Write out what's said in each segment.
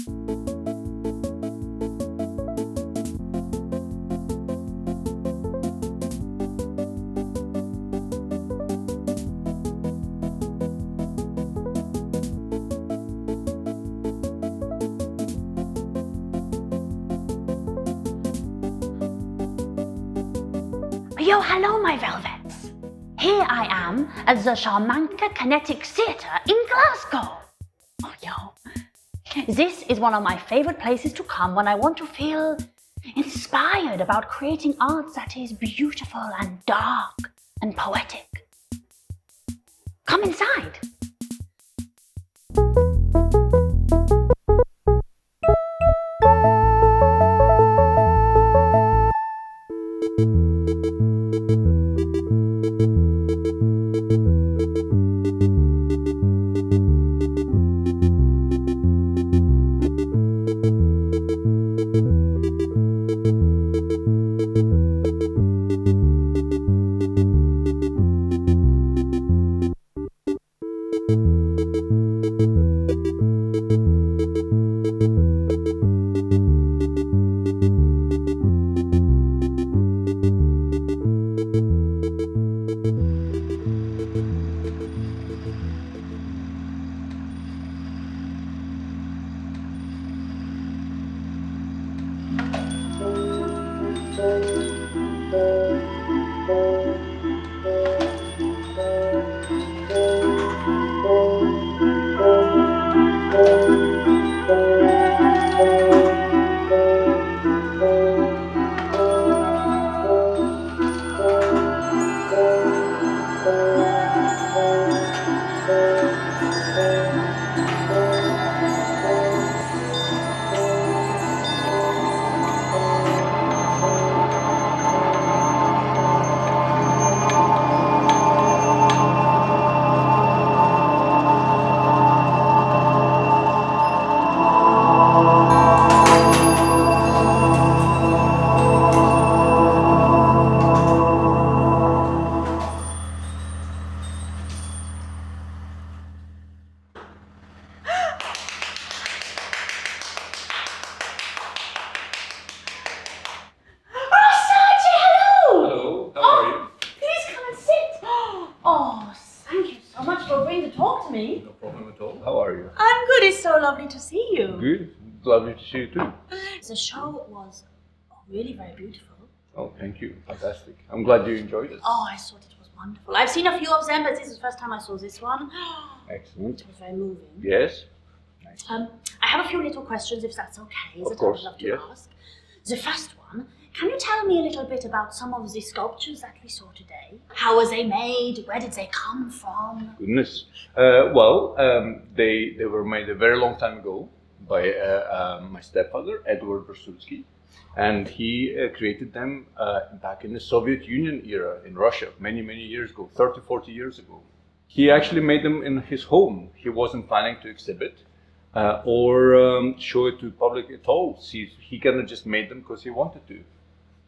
Yo, hello, my velvets. Here I am at the SHARMANKA Kinetic Theatre in Glasgow. Oh, yo. This is one of my favorite places to come when I want to feel inspired about creating art that is beautiful and dark and poetic. Come inside. No problem at all. How are you? I'm good, it's so lovely to see you. Good. Lovely to see you too. The show was really very beautiful. Oh, thank you. Fantastic. I'm glad you enjoyed it. Oh, I thought it was wonderful. I've seen a few of them, but this is the first time I saw this one. Excellent. It was very moving. Yes. Nice. I have a few little questions, if that's okay. Of course, I would love to yes. ask. The first one, can you tell me a little bit about some of the sculptures that we saw today? How was they made? Where did they come from? Goodness. They were made a very long time ago by my stepfather, Eduard Bersudsky. And he created them back in the Soviet Union era in Russia, many, many years ago, 30, 40 years ago. He actually made them in his home. He wasn't planning to exhibit or show it to the public at all. He kind of just made them because he wanted to.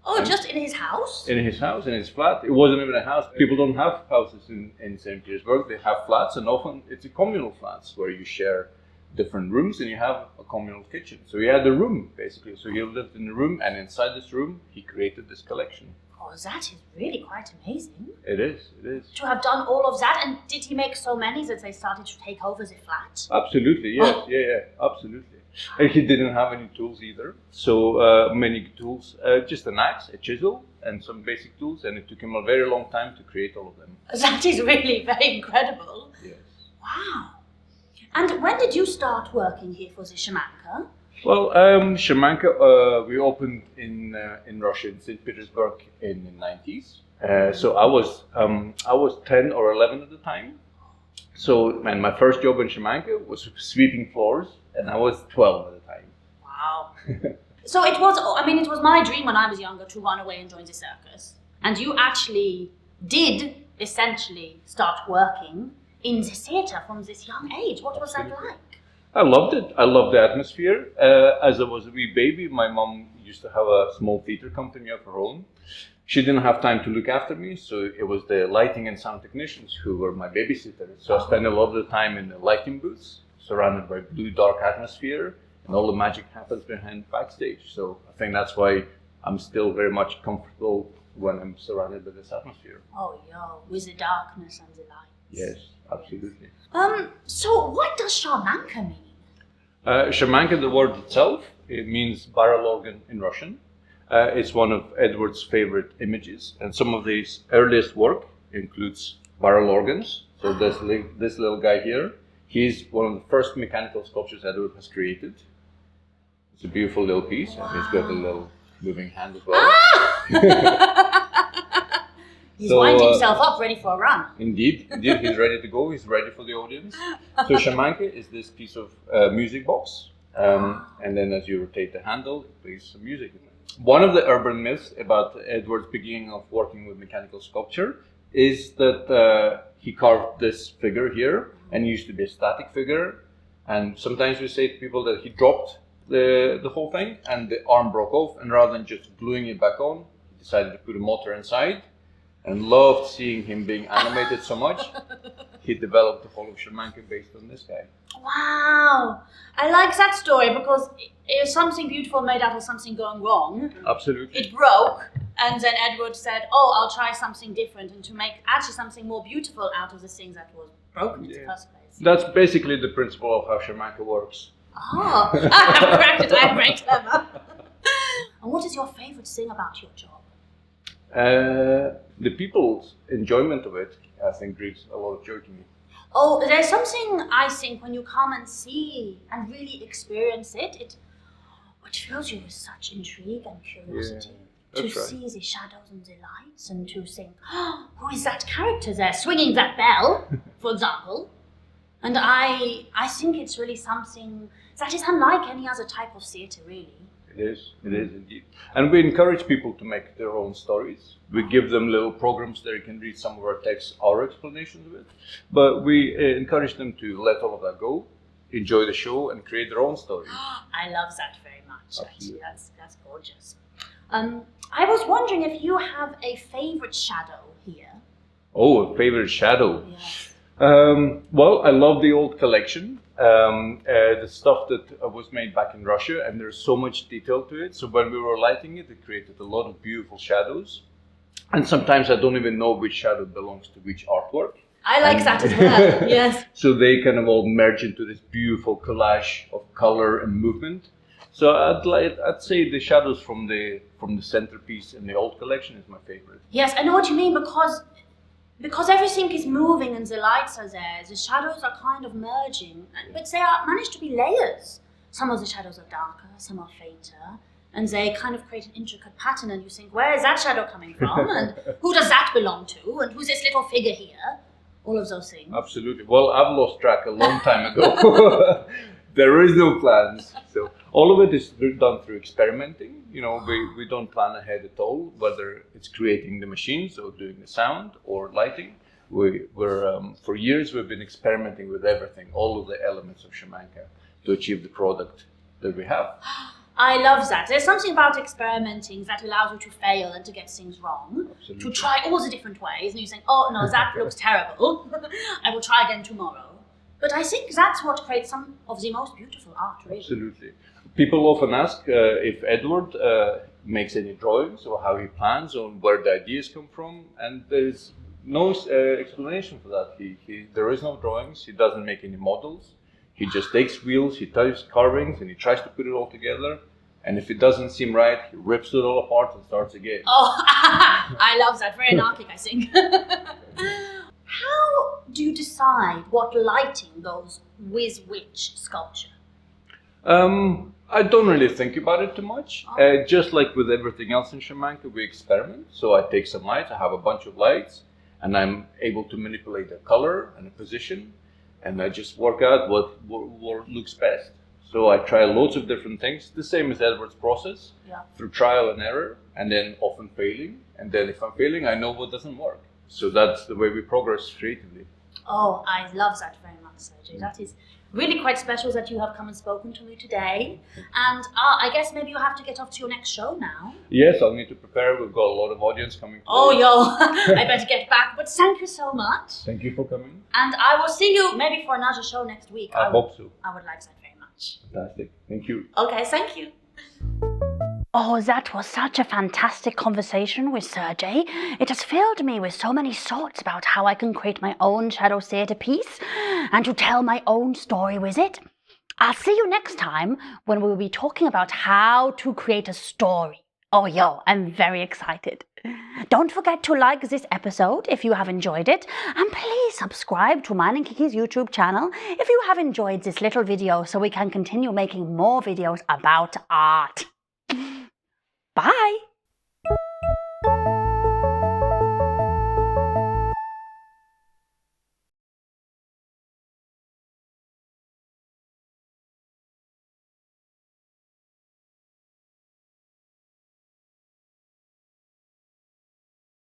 Oh, just in his house? In his house, in his flat. It wasn't even a house. People don't have houses in St. Petersburg. They have flats, and often it's a communal flats where you share different rooms and you have a communal kitchen. So he had a room, basically. So he lived in a room, and inside this room, he created this collection. Oh, that is really quite amazing. It is. To have done all of that, and did he make so many that they started to take over the flat? Absolutely, yes. Oh. Yeah, absolutely. And he didn't have any tools either. So many tools, just an axe, a chisel, and some basic tools. And it took him a very long time to create all of them. That is really very incredible. Yes. Wow. And when did you start working here for the Shamanica? Well, Shamanica, we opened in Russia, in St. Petersburg, in the 90s. So I was 10 or 11 at the time. So, and my first job in Shamanica was sweeping floors, and I was 12 at the time. Wow. So it was my dream when I was younger to run away and join the circus. And you actually did essentially start working in the theatre from this young age. What was that like? I loved it. I loved the atmosphere. As I was a wee baby, my mom used to have a small theatre company of her own. She didn't have time to look after me, so it was the lighting and sound technicians who were my babysitters. So I spent a lot of the time in the lighting booths, surrounded by blue, dark atmosphere, and all the magic happens behind backstage. So I think that's why I'm still very much comfortable when I'm surrounded by this atmosphere. Oh, yo, with the darkness and the light. Yes, absolutely. So what does Charmanker mean? Shamanica, the word itself, it means barrel organ in Russian. It's one of Edward's favorite images, and some of his earliest work includes barrel organs. So this little guy here, he's one of the first mechanical sculptures Edward has created. It's a beautiful little piece, and he's got a little moving hand as well. He's winding himself up, ready for a run. Indeed, he's ready to go. He's ready for the audience. So Shamanica is this piece of music box, and then as you rotate the handle, it plays some music in it. One of the urban myths about Edward's beginning of working with mechanical sculpture is that he carved this figure here, and it used to be a static figure. And sometimes we say to people that he dropped the whole thing, and the arm broke off, and rather than just gluing it back on, he decided to put a motor inside. And loved seeing him being animated so much, he developed the whole of Charmanker based on this guy. Wow! I like that story because it was something beautiful made out of something going wrong. Absolutely. It broke, and then Edward said, oh, I'll try something different and to make actually something more beautiful out of the thing that was broken in the first place. That's basically the principle of how Charmanker works. Oh, I've cracked it. I'm very clever. And what is your favorite thing about your job? The people's enjoyment of it, I think, brings a lot of joy to me. Oh, there's something, I think, when you come and see and really experience it, it fills you with such intrigue and curiosity. To see the shadows and the lights and to think, oh, who is that character there swinging that bell, for example? And I think it's really something that is unlike any other type of theatre, really. It is indeed. And we encourage people to make their own stories. We give them little programs that they can read some of our texts, our explanations of it. But we encourage them to let all of that go, enjoy the show, and create their own stories. I love that very much. Absolutely. Actually, that's gorgeous. I was wondering if you have a favorite shadow here. Oh, a favorite shadow. Yes. Well, I love the old collection. The stuff that was made back in Russia, and there's so much detail to it. So when we were lighting it, it created a lot of beautiful shadows. And sometimes I don't even know which shadow belongs to which artwork. I like that as well, yes. So they kind of all merge into this beautiful collage of color and movement. So I'd say the shadows from the centerpiece in the old collection is my favorite. Yes, I know what you mean, because everything is moving and the lights are there, the shadows are kind of merging, but they are managed to be layers. Some of the shadows are darker, some are fainter, and they kind of create an intricate pattern, and you think, where is that shadow coming from, and who does that belong to, and who's this little figure here? All of those things. Absolutely. Well, I've lost track a long time ago. There is no plans. So all of it is done through experimenting. You know, we don't plan ahead at all, whether it's creating the machines or doing the sound or lighting. We're for years we've been experimenting with everything, all of the elements of Shamanica to achieve the product that we have. I love that. There's something about experimenting that allows you to fail and to get things wrong. Absolutely. To try all the different ways, and you think, oh no, that looks terrible. I will try again tomorrow. But I think that's what creates some of the most beautiful art, really. Absolutely. People often ask if Edward makes any drawings or how he plans or where the ideas come from, and there's no explanation for that. There is no drawings. He doesn't make any models. He just takes wheels, he types carvings, and he tries to put it all together. And if it doesn't seem right, he rips it all apart and starts again. Oh, I love that. Very anarchic, I think. How do you decide what lighting goes with which sculpture? I don't really think about it too much. Oh. Just like with everything else in Charmanker, we experiment. So I take some lights, I have a bunch of lights, and I'm able to manipulate the color and the position, and I just work out what looks best. So I try loads of different things, the same as Edward's process, through trial and error, and then often failing. And then if I'm failing, I know what doesn't work. So that's the way we progress creatively. Oh, I love that very much, Sergey. That is really quite special that you have come and spoken to me today. And I guess maybe you have to get off to your next show now. Yes, I'll need to prepare. We've got a lot of audience coming. Oh, yo, I better get back. But thank you so much. Thank you for coming. And I will see you maybe for another show next week. I hope so. I would like that very much. much. Fantastic. Thank you. Okay, thank you. Oh, that was such a fantastic conversation with Sergey. It has filled me with so many thoughts about how I can create my own shadow theatre piece and to tell my own story with it. I'll see you next time when we'll be talking about how to create a story. Oh, yo, I'm very excited. Don't forget to like this episode if you have enjoyed it, and please subscribe to mine and Kiki's YouTube channel if you have enjoyed this little video so we can continue making more videos about art. Bye!